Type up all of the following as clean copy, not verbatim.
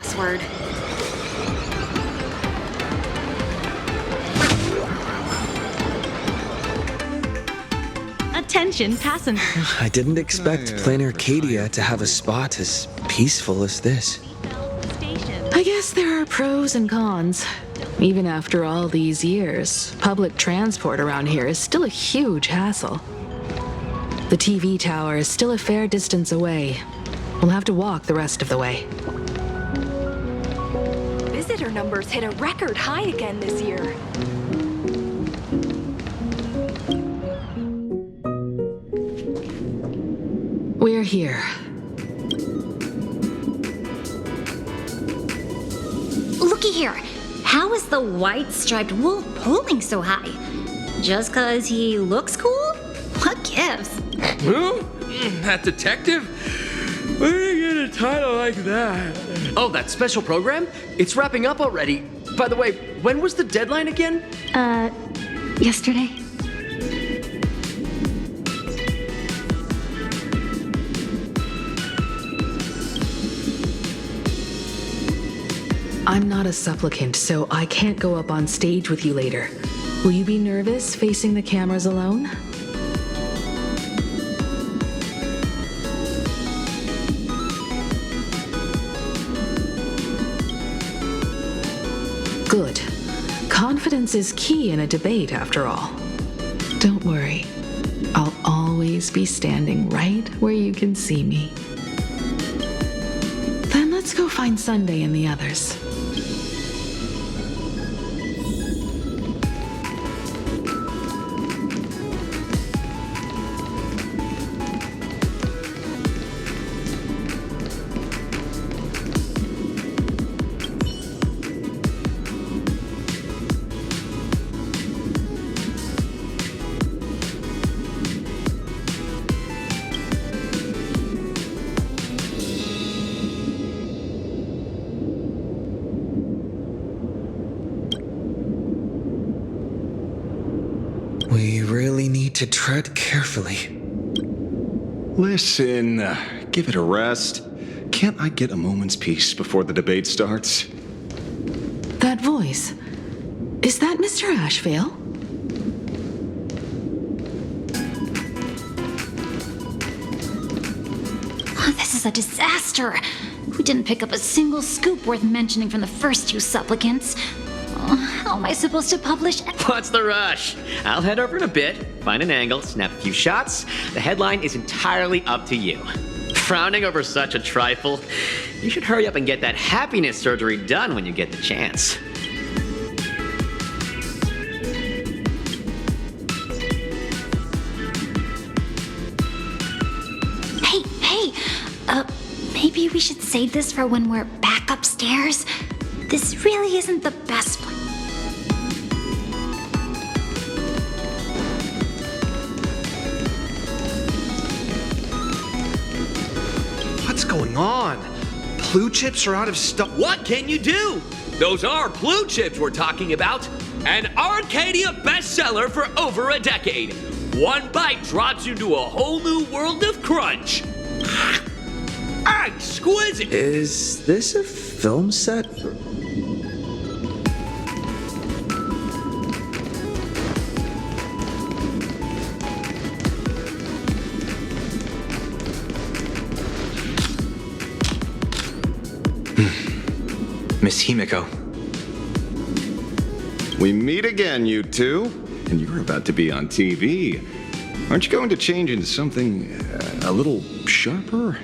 password. Attention passengers. I didn't expect Plain Arcadia to have a spot as peaceful as this. I guess there are pros and cons. Even after all these years, public transport around here is still a huge hassle. The TV tower is still a fair distance away. We'll have to walk the rest of the way. Visitor numbers hit a record high again this year. We're here. Looky here. How is the white striped wolf polling so high? Just 'cause he looks cool? What gives? Who? That detective? Where did he get a title like that? Oh, that special program? It's wrapping up already. By the way, when was the deadline again? Yesterday? I'm not a supplicant, so I can't go up on stage with you later. Will you be nervous facing the cameras alone? Good. Confidence is key in a debate, after all. Don't worry. I'll always be standing right where you can see me. Then let's go find Sunday and the others. We really need to tread carefully. Listen, give it a rest. Can't I get a moment's peace before the debate starts? That voice. Is that Mr. Ashvale? Oh, this is a disaster. We didn't pick up a single scoop worth mentioning from the first two supplicants. Oh, how am I supposed to publish? What's the rush? I'll head over in a bit, find an angle, snap a few shots. The headline is entirely up to you. Frowning over such a trifle? You should hurry up and get that happiness surgery done when you get the chance. Maybe we should save this for when we're back upstairs. This really isn't the best place. What's going on? Blue chips are out of stock. What can you do? Those are blue chips we're talking about. An Arcadia bestseller for over a decade. One bite drops you into a whole new world of crunch. Exquisite! Is this a film set? Miss Himiko. We meet again, you two. And you're about to be on TV. Aren't you going to change into something a little sharper?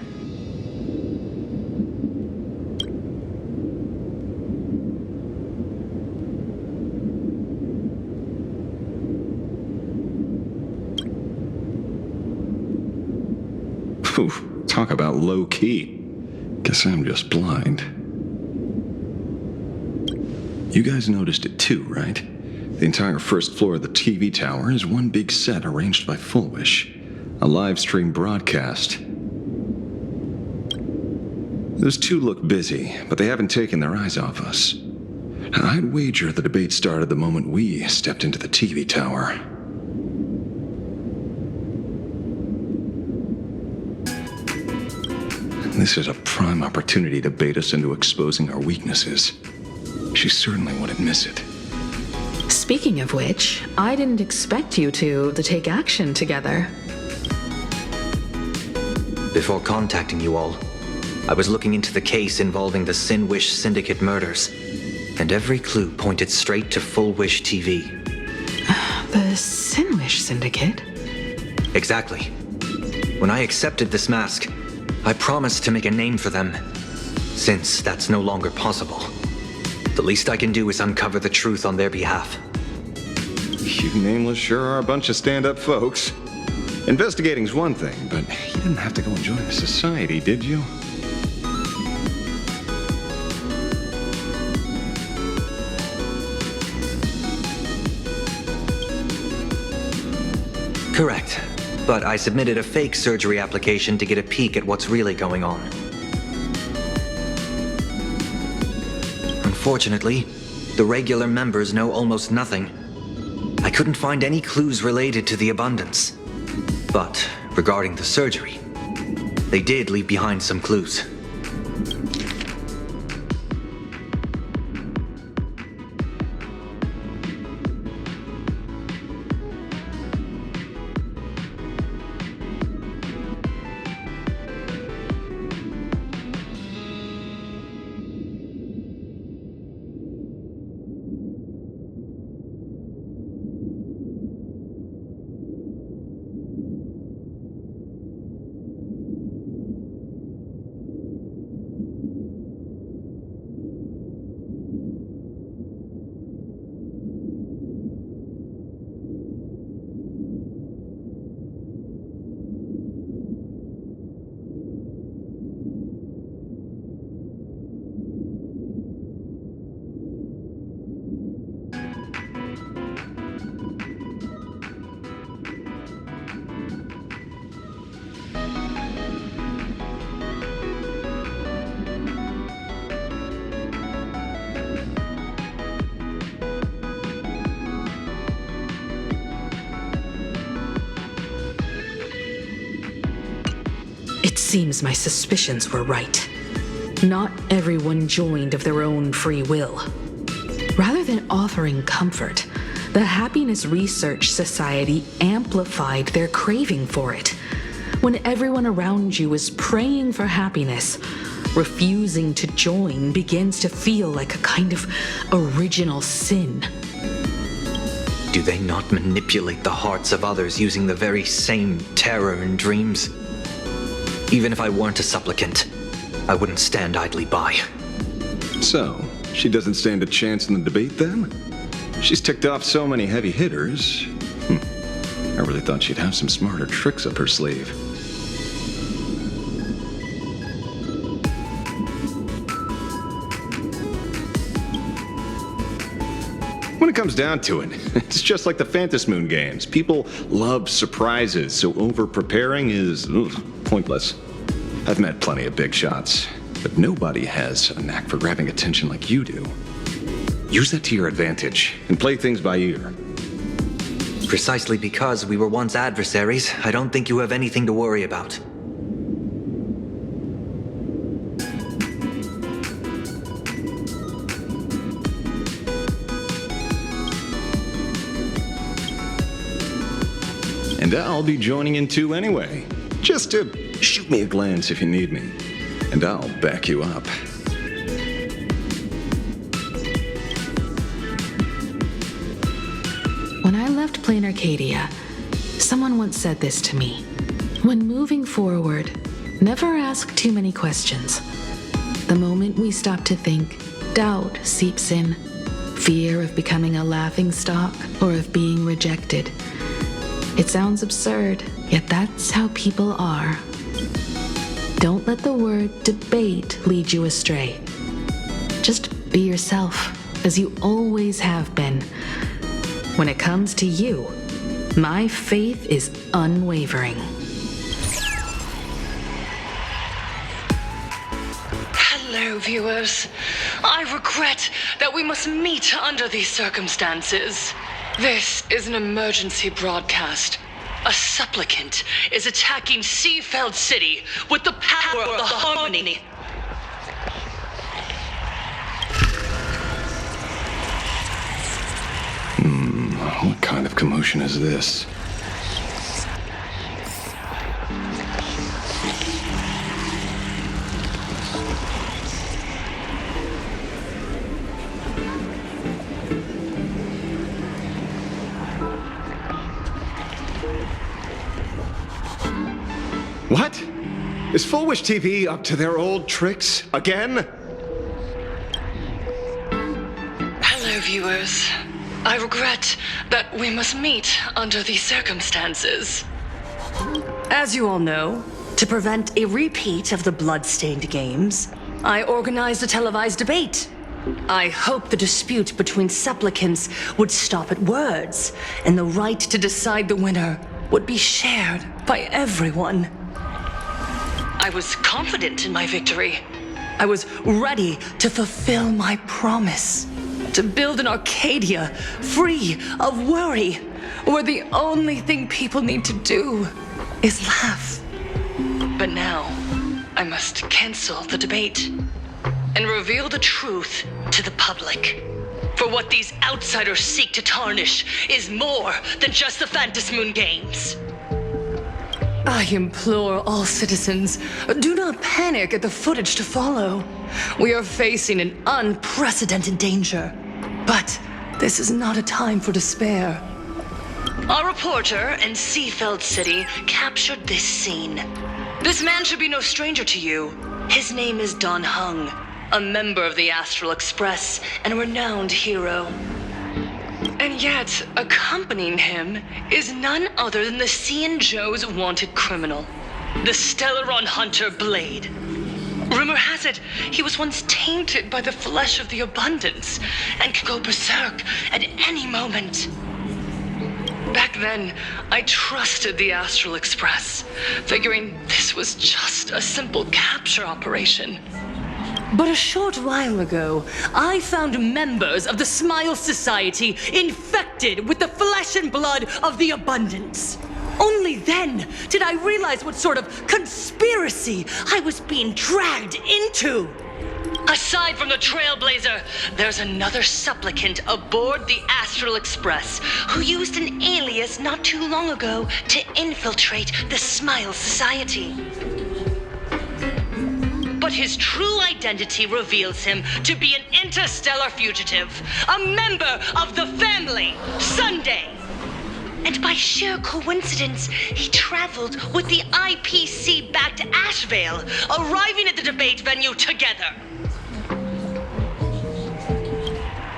Phew, talk about low key. Guess I'm just blind. You guys noticed it too, right? The entire first floor of the TV tower is one big set arranged by Full Wish. A live stream broadcast. Those two look busy, but they haven't taken their eyes off us. I'd wager the debate started the moment we stepped into the TV tower. This is a prime opportunity to bait us into exposing our weaknesses. She certainly wouldn't miss it. Speaking of which, I didn't expect you two to take action together. Before contacting you all, I was looking into the case involving the Sinwish Syndicate murders, and every clue pointed straight to Full Wish TV. The Sinwish Syndicate? Exactly. When I accepted this mask, I promised to make a name for them. Since that's no longer possible, the least I can do is uncover the truth on their behalf. You nameless sure are a bunch of stand-up folks. Investigating's one thing, but you didn't have to go and join a society, did you? Correct. But I submitted a fake surgery application to get a peek at what's really going on. Unfortunately, the regular members know almost nothing. I couldn't find any clues related to the abundance. But regarding the surgery, they did leave behind some clues. It seems my suspicions were right. Not everyone joined of their own free will. Rather than offering comfort, the Happiness Research Society amplified their craving for it. When everyone around you is praying for happiness, refusing to join begins to feel like a kind of original sin. Do they not manipulate the hearts of others using the very same terror and dreams? Even if I weren't a supplicant, I wouldn't stand idly by. So, she doesn't stand a chance in the debate then? She's ticked off so many heavy hitters. I really thought she'd have some smarter tricks up her sleeve. When it comes down to it, it's just like the Phantom Moon games. People love surprises, so over-preparing is pointless. I've met plenty of big shots, but nobody has a knack for grabbing attention like you do. Use that to your advantage and play things by ear. Precisely because we were once adversaries, I don't think you have anything to worry about. And I'll be joining in too anyway. Just to shoot me a glance if you need me. And I'll back you up. When I left Plain Arcadia, someone once said this to me. When moving forward, never ask too many questions. The moment we stop to think, doubt seeps in. Fear of becoming a laughingstock or of being rejected. It sounds absurd, yet that's how people are. Don't let the word debate lead you astray. Just be yourself, as you always have been. When it comes to you, my faith is unwavering. Hello, viewers. I regret that we must meet under these circumstances. This is an emergency broadcast. A supplicant is attacking Seafeld City with the power of the harmony. What kind of commotion is this? What? Is Full Wish TV up to their old tricks again? Hello, viewers. I regret that we must meet under these circumstances. As you all know, to prevent a repeat of the blood-stained games, I organized a televised debate. I hoped the dispute between supplicants would stop at words, and the right to decide the winner would be shared by everyone. I was confident in my victory. I was ready to fulfill my promise. To build an Arcadia free of worry, where the only thing people need to do is laugh. But now, I must cancel the debate and reveal the truth to the public. For what these outsiders seek to tarnish is more than just the Phantasmoon games. I implore all citizens, do not panic at the footage to follow. We are facing an unprecedented danger. But this is not a time for despair. Our reporter in Seafeld City captured this scene. This man should be no stranger to you. His name is Don Hung, a member of the Astral Express and a renowned hero. And yet, accompanying him is none other than the Cian Joe's wanted criminal, the Stellaron hunter Blade. Rumor has it, he was once tainted by the flesh of the abundance and could go berserk at any moment. Back then, I trusted the Astral Express, figuring this was just a simple capture operation. But a short while ago, I found members of the Smile Society infected with the flesh and blood of the abundance. Only then did I realize what sort of conspiracy I was being dragged into. Aside from the Trailblazer, there's another supplicant aboard the Astral Express who used an alias not too long ago to infiltrate the Smile Society. But his true identity reveals him to be an interstellar fugitive, a member of the family, Sunday. And by sheer coincidence, he traveled with the IPC back to Ashvale, arriving at the debate venue together.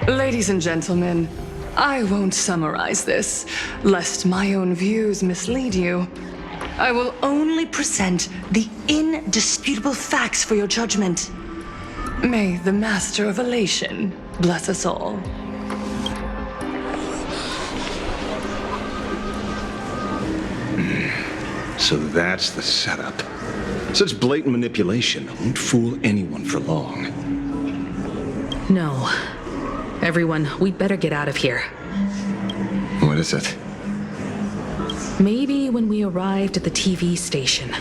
Ladies and gentlemen, I won't summarize this, lest my own views mislead you. I will only present the indisputable facts for your judgment. May the Master of Elation bless us all. So that's the setup. Such blatant manipulation won't fool anyone for long. No. Everyone, we'd better get out of here. What is it? Maybe when we arrived at the TV station,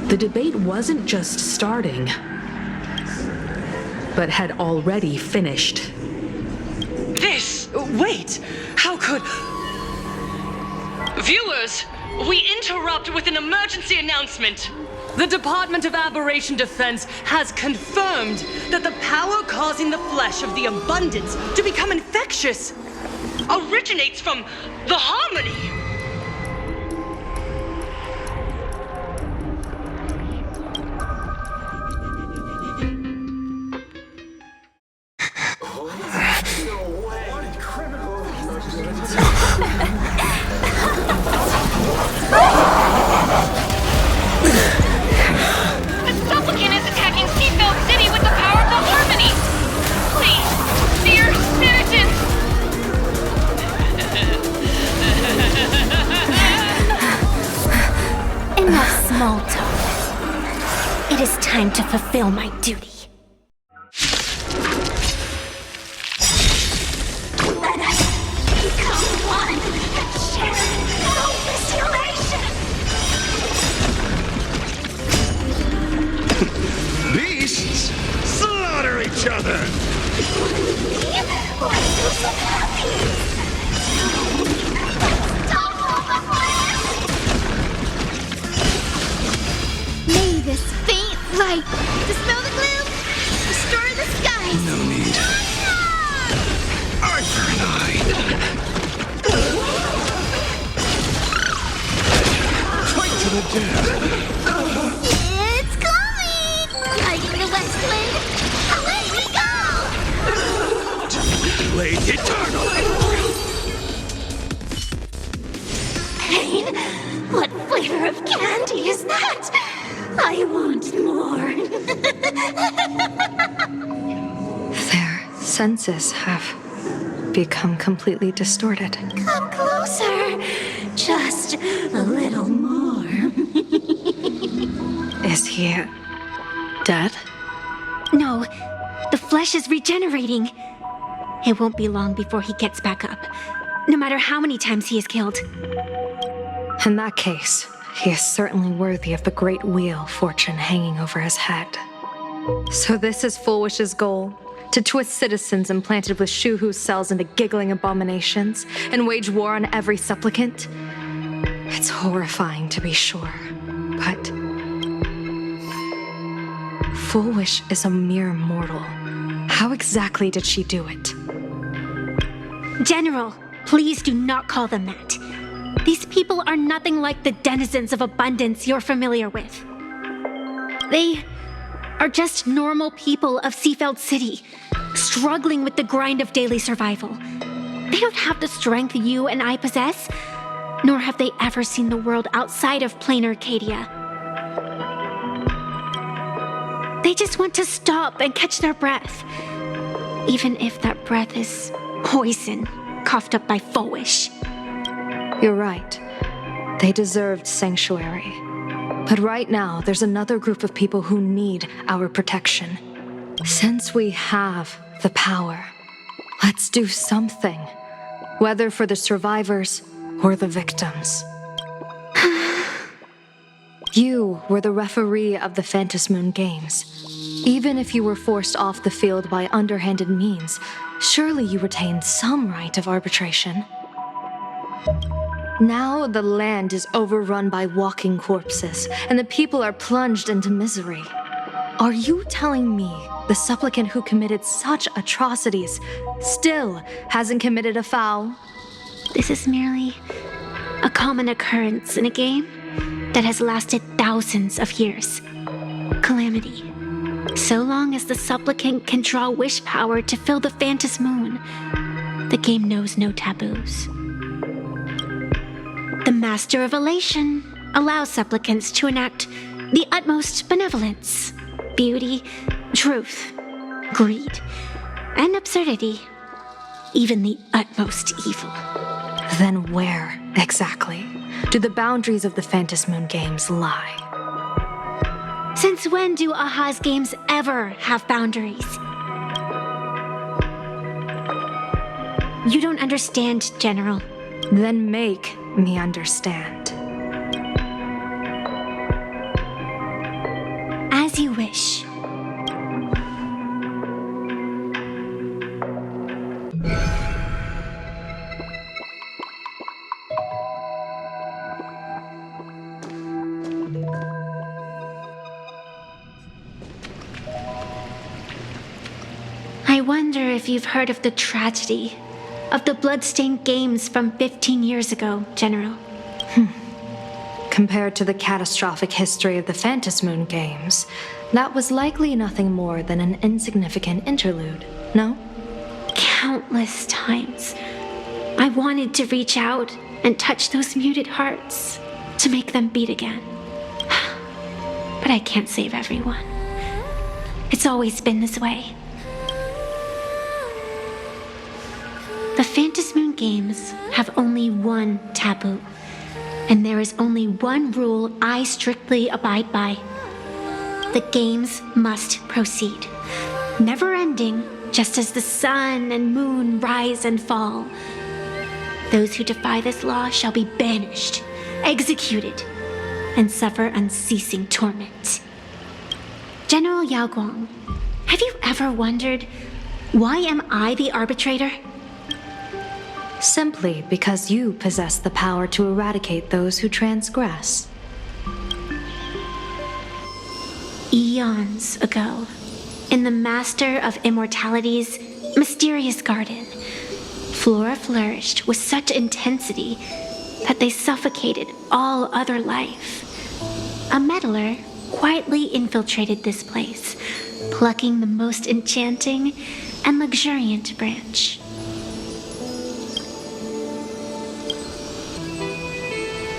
the debate wasn't just starting, but had already finished. Wait! How could... Viewers, we interrupt with an emergency announcement. The Department of Aberration Defense has confirmed that the power causing the flesh of the abundance to become infectious originates from the harmony. Small talk. It is time to fulfill my duty. Let us become one and share no restoration! Why so happy? Stop all the flash! May this faint light dispel the gloom, restore the skies. No need. Arthur and I. Fight to the death. It's coming! Lighting the west wind, away we go! Blade eternal. Pain? What flavor of candy is that? I want more. Their senses have become completely distorted. Come closer. Just a little more. Is he dead? No, the flesh is regenerating. It won't be long before he gets back up, no matter how many times he is killed. In that case, he is certainly worthy of the great wheel fortune hanging over his head. So this is Fullwish's goal? To twist citizens implanted with Shuhu cells into giggling abominations and wage war on every supplicant? It's horrifying to be sure, but Fullwish is a mere mortal. How exactly did she do it? General, please do not call them that. These people are nothing like the denizens of abundance you're familiar with. They are just normal people of Seafeld City, struggling with the grind of daily survival. They don't have the strength you and I possess, nor have they ever seen the world outside of plain Arcadia. They just want to stop and catch their breath, even if that breath is poison coughed up by Fullwish. You're right. They deserved sanctuary. But right now, there's another group of people who need our protection. Since we have the power, let's do something. Whether for the survivors or the victims. You were the referee of the Phantom Moon Games. Even if you were forced off the field by underhanded means, surely you retained some right of arbitration. Now the land is overrun by walking corpses, and the people are plunged into misery. Are you telling me the supplicant who committed such atrocities still hasn't committed a foul? This is merely a common occurrence in a game that has lasted thousands of years. Calamity. So long as the supplicant can draw wish power to fill the Phantom Moon, the game knows no taboos. The Master of Elation allows supplicants to enact the utmost benevolence, beauty, truth, greed, and absurdity, even the utmost evil. Then where, exactly, do the boundaries of the Phantom Moon Games lie? Since when do Aha's games ever have boundaries? You don't understand, General. Then make me understand. As you wish. I wonder if you've heard of the tragedy of the bloodstained games from 15 years ago, General. Compared to the catastrophic history of the Phantom Moon Games, that was likely nothing more than an insignificant interlude, no? Countless times, I wanted to reach out and touch those muted hearts to make them beat again. But I can't save everyone. It's always been this way. The Phantom Moon Games have only one taboo, and there is only one rule I strictly abide by. The games must proceed, never ending, just as the sun and moon rise and fall. Those who defy this law shall be banished, executed, and suffer unceasing torment. General Yao Guang, have you ever wondered Why am I the arbitrator? Simply because you possess the power to eradicate those who transgress. Eons ago, in the Master of Immortality's mysterious garden, flora flourished with such intensity that they suffocated all other life. A meddler quietly infiltrated this place, plucking the most enchanting and luxuriant branch.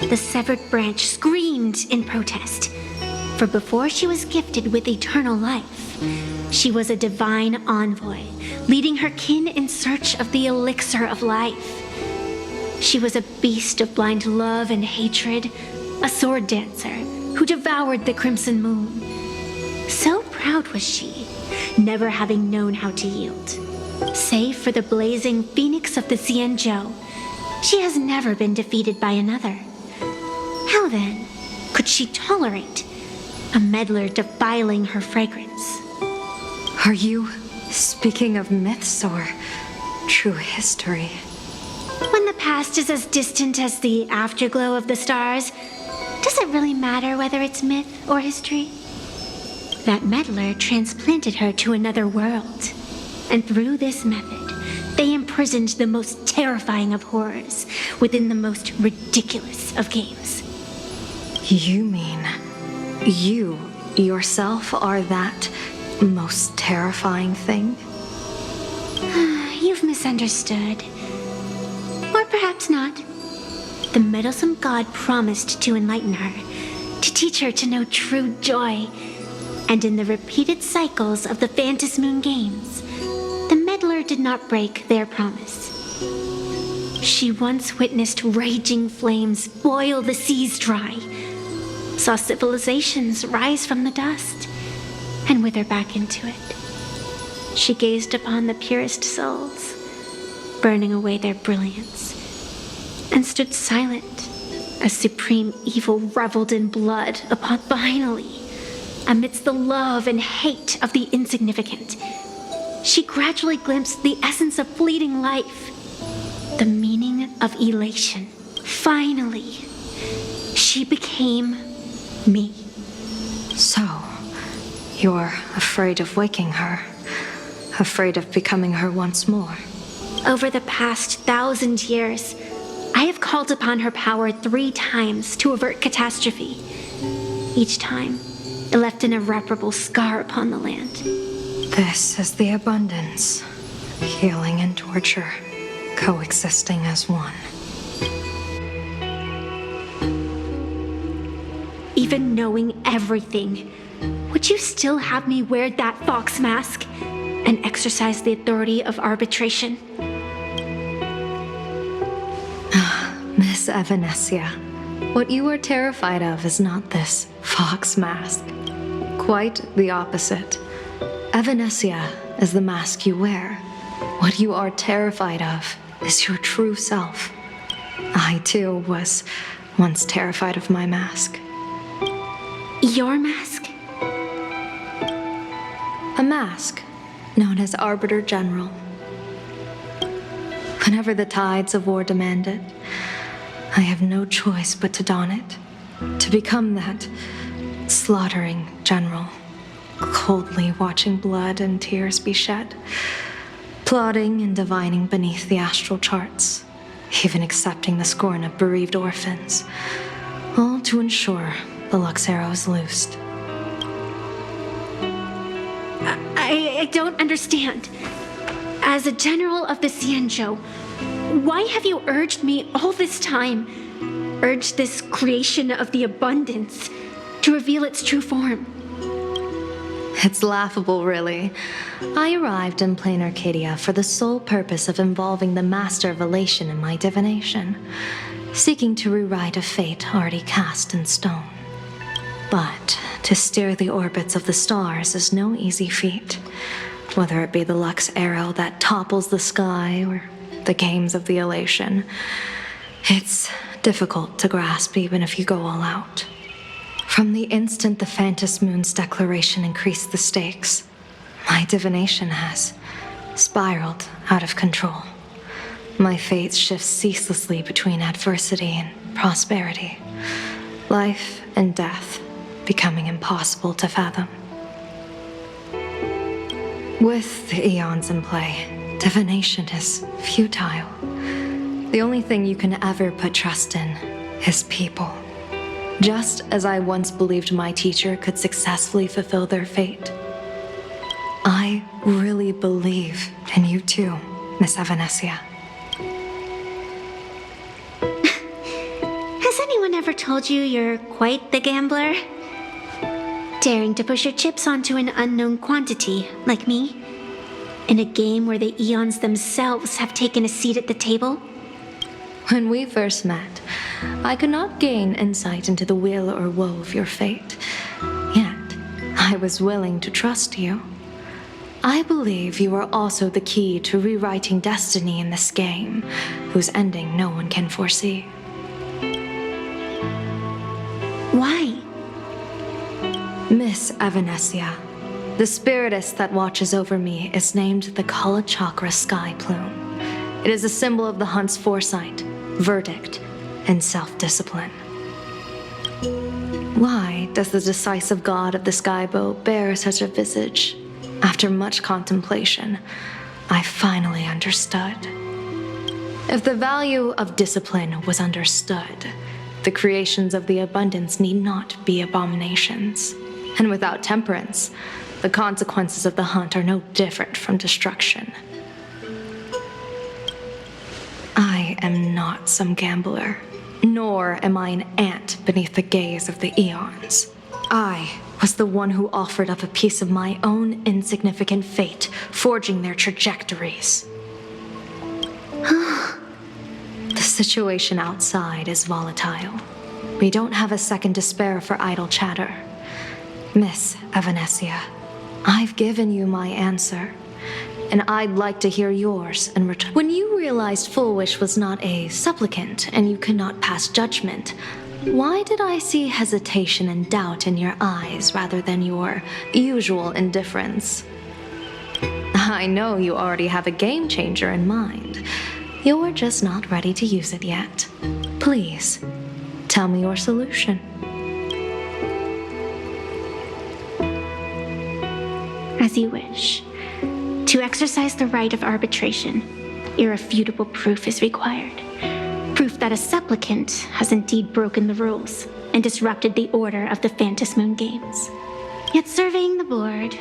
The severed branch screamed in protest, for before she was gifted with eternal life, she was a divine envoy, leading her kin in search of the elixir of life. She was a beast of blind love and hatred, a sword dancer who devoured the crimson moon. So proud was she, never having known how to yield. Save for the blazing phoenix of the Xianzhou, she has never been defeated by another. How then could she tolerate a meddler defiling her fragrance? Are you speaking of myths or true history? When the past is as distant as the afterglow of the stars, does it really matter whether it's myth or history? That meddler transplanted her to another world, and through this method, they imprisoned the most terrifying of horrors within the most ridiculous of games. You mean you yourself are that most terrifying thing? You've misunderstood. Or perhaps not. The meddlesome god promised to enlighten her, to teach her to know true joy. And in the repeated cycles of the Phantasmoon games, the meddler did not break their promise. She once witnessed raging flames boil the seas dry, saw civilizations rise from the dust, and wither back into it. She gazed upon the purest souls, burning away their brilliance, and stood silent as supreme evil reveled in blood upon finally, amidst the love and hate of the insignificant, she gradually glimpsed the essence of fleeting life, the meaning of elation. Finally, she became me. So, you're afraid of waking her, afraid of becoming her once more. Over the past 1,000 years, I have called upon her power 3 times to avert catastrophe. Each time, it left an irreparable scar upon the land. This is the abundance, healing and torture, coexisting as one. Even knowing everything, would you still have me wear that fox mask and exercise the authority of arbitration? Miss Evanesia, what you are terrified of is not this fox mask. Quite the opposite. Evanesia is the mask you wear. What you are terrified of is your true self. I, too, was once terrified of my mask. Your mask? A mask known as Arbiter General. Whenever the tides of war demand it, I have no choice but to don it, to become that slaughtering general, coldly watching blood and tears be shed, plotting and divining beneath the astral charts, even accepting the scorn of bereaved orphans, all to ensure the Luxero is loosed. I don't understand. As a general of the Xianzhou, why have you urged me all this time, urged this creation of the abundance to reveal its true form? It's laughable, really. I arrived in plain Arcadia for the sole purpose of involving the Master of Elation in my divination, seeking to rewrite a fate already cast in stone. But to steer the orbits of the stars is no easy feat, whether it be the Lux arrow that topples the sky or the games of the Elation. It's difficult to grasp even if you go all out. From the instant the Phantasmoon's declaration increased the stakes, my divination has spiraled out of control. My fate shifts ceaselessly between adversity and prosperity, life and death becoming impossible to fathom. With the eons in play, divination is futile. The only thing you can ever put trust in is people. Just as I once believed my teacher could successfully fulfill their fate, I really believe in you too, Miss Evanesia. Has anyone ever told you you're quite the gambler? Daring to push your chips onto an unknown quantity, like me? In a game where the eons themselves have taken a seat at the table? When we first met, I could not gain insight into the will or woe of your fate. Yet, I was willing to trust you. I believe you are also the key to rewriting destiny in this game, whose ending no one can foresee. Why? Miss Evanesia, the spiritess that watches over me is named the Kala Chakra Sky Plume. It is a symbol of the hunt's foresight, verdict, and self-discipline. Why does the decisive god of the skybow bear such a visage? After much contemplation, I finally understood. If the value of discipline was understood, the creations of the abundance need not be abominations. And without temperance, the consequences of the hunt are no different from destruction. I am not some gambler, nor am I an ant beneath the gaze of the eons. I was the one who offered up a piece of my own insignificant fate, forging their trajectories. The situation outside is volatile. We don't have a second to spare for idle chatter. Miss Evanesia, I've given you my answer, and I'd like to hear yours in return. When you realized Full Wish was not a supplicant and you could not pass judgment, why did I see hesitation and doubt in your eyes rather than your usual indifference? I know you already have a game changer in mind. You're just not ready to use it yet. Please, tell me your solution. As you wish. To exercise the right of arbitration, irrefutable proof is required. Proof that a supplicant has indeed broken the rules and disrupted the order of the Phantom Moon Games. Yet surveying the board,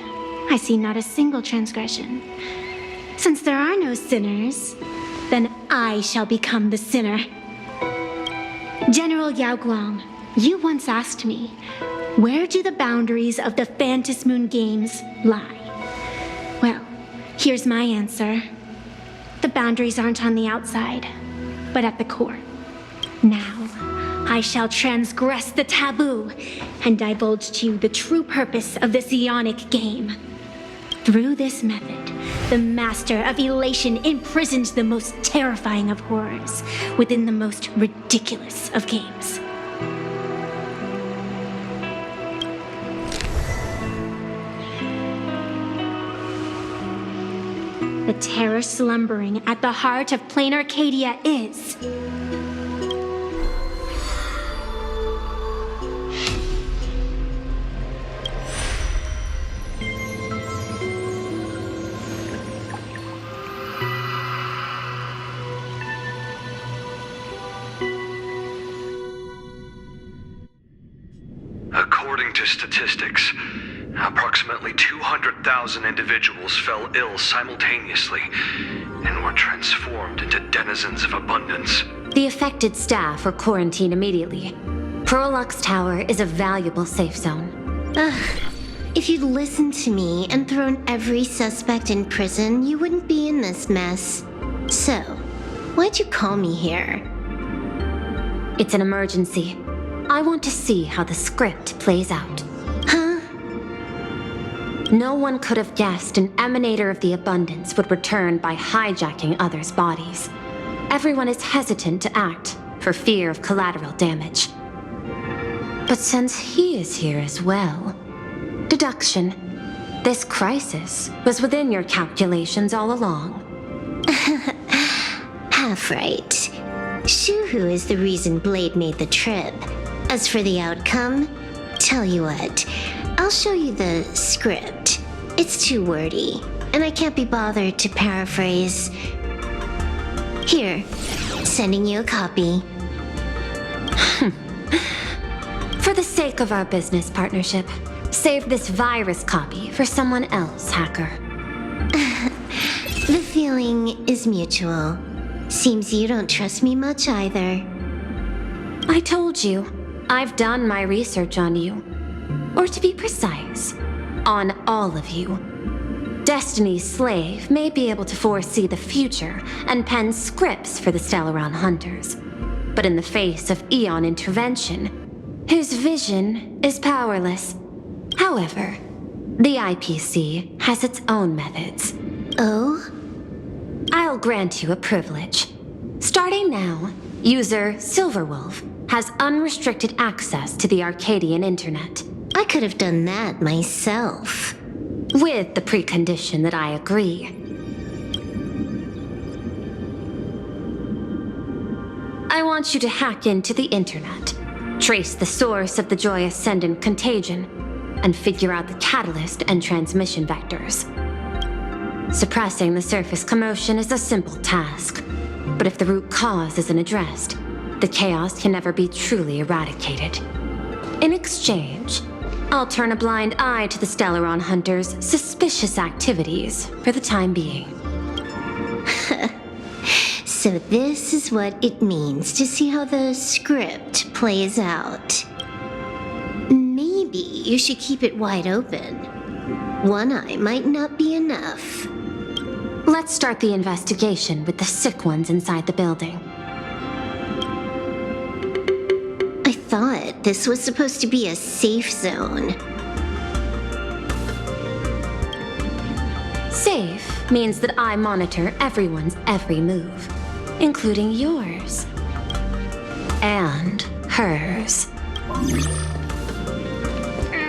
I see not a single transgression. Since there are no sinners, then I shall become the sinner. General Yao Guang, you once asked me, where do the boundaries of the Phantom Moon Games lie? Well, here's my answer. The boundaries aren't on the outside, but at the core. Now, I shall transgress the taboo and divulge to you the true purpose of this Ionic game. Through this method, the Master of Elation imprisoned the most terrifying of horrors within the most ridiculous of games. The terror slumbering at the heart of Plain Arcadia is... According to statistics, approximately 200,000 individuals fell ill simultaneously and were transformed into denizens of abundance. The affected staff are quarantined immediately. Prolux Tower is a valuable safe zone. If you'd listened to me and thrown every suspect in prison, you wouldn't be in this mess. So, why'd you call me here? It's an emergency. I want to see how the script plays out. Huh? No one could have guessed an emanator of the abundance would return by hijacking others' bodies. Everyone is hesitant to act for fear of collateral damage. But since he is here as well, deduction. This crisis was within your calculations all along. Half right. Shuhu is the reason Blade made the trip. As for the outcome, tell you what, I'll show you the script. It's too wordy, and I can't be bothered to paraphrase. Here, sending you a copy. For the sake of our business partnership, save this virus copy for someone else, hacker. The feeling is mutual. Seems you don't trust me much either. I told you, I've done my research on you. Or to be precise, on all of you. Destiny's slave may be able to foresee the future and pen scripts for the Stellaron hunters. But in the face of Eon intervention, his vision is powerless. However, the IPC has its own methods. Oh? I'll grant you a privilege. Starting now, user Silverwolf has unrestricted access to the Arcadian internet. I could have done that myself. With the precondition that I agree. I want you to hack into the internet, trace the source of the Joy Ascendant contagion, and figure out the catalyst and transmission vectors. Suppressing the surface commotion is a simple task, but if the root cause isn't addressed, the chaos can never be truly eradicated. In exchange, I'll turn a blind eye to the Stellaron hunters' suspicious activities for the time being. So this is what it means to see how the script plays out. Maybe you should keep it wide open. One eye might not be enough. Let's start the investigation with the sick ones inside the building. I thought this was supposed to be a safe zone. Safe means that I monitor everyone's every move, including yours. And hers.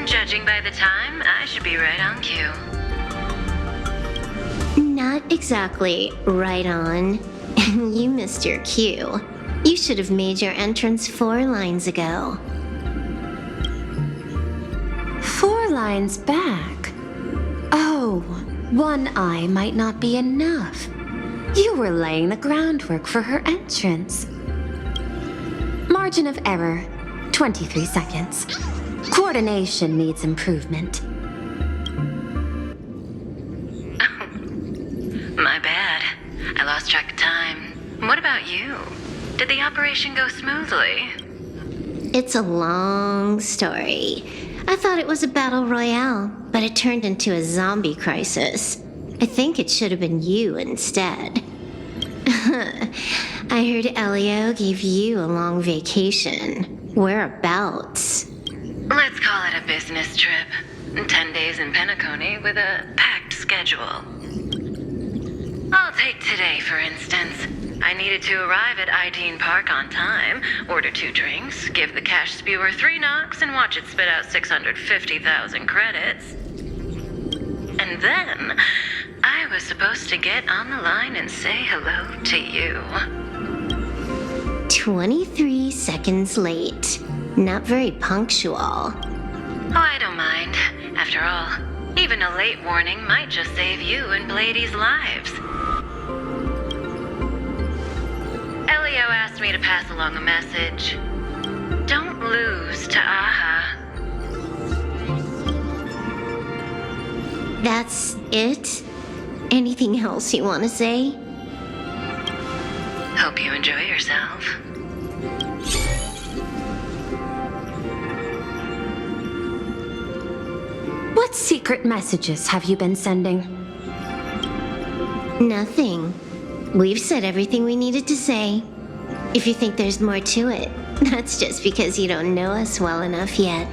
Judging by the time, I should be right on cue. Not exactly right on. You missed your cue. You should have made your entrance 4 lines ago. 4 lines back? Oh, one eye might not be enough. You were laying the groundwork for her entrance. Margin of error, 23 seconds. Coordination needs improvement. My bad. I lost track of time. What about you? Did the operation go smoothly? It's a long story. I thought it was a battle royale, but it turned into a zombie crisis. I think it should have been you instead. I heard Elio gave you a long vacation. Whereabouts? Let's call it a business trip. 10 days in Penacony with a packed schedule. I'll take today, for instance. I needed to arrive at Ideen Park on time, order 2 drinks, give the cash spewer 3 knocks, and watch it spit out 650,000 credits. And then, I was supposed to get on the line and say hello to you. 23 seconds late. Not very punctual. Oh, I don't mind. After all, even a late warning might just save you and Blady's lives. Elio asked me to pass along a message. Don't lose to Aha. That's it? Anything else you want to say? Hope you enjoy yourself. What secret messages have you been sending? Nothing. We've said everything we needed to say. If you think there's more to it, that's just because you don't know us well enough yet.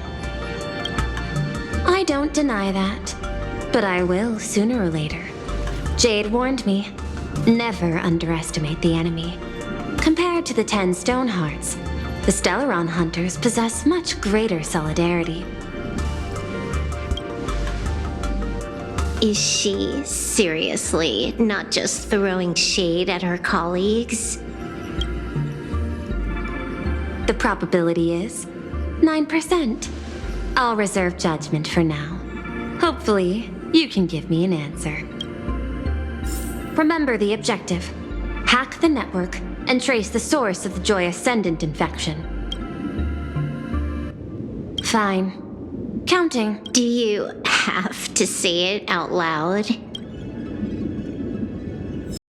I don't deny that, but I will sooner or later. Jade warned me, never underestimate the enemy. Compared to the 10 Stonehearts, the Stellaron hunters possess much greater solidarity. Is she seriously not just throwing shade at her colleagues? The probability is 9%. I'll reserve judgment for now. Hopefully, you can give me an answer. Remember the objective. Hack the network and trace the source of the Joy Ascendant infection. Fine. Counting. Do you have to say it out loud?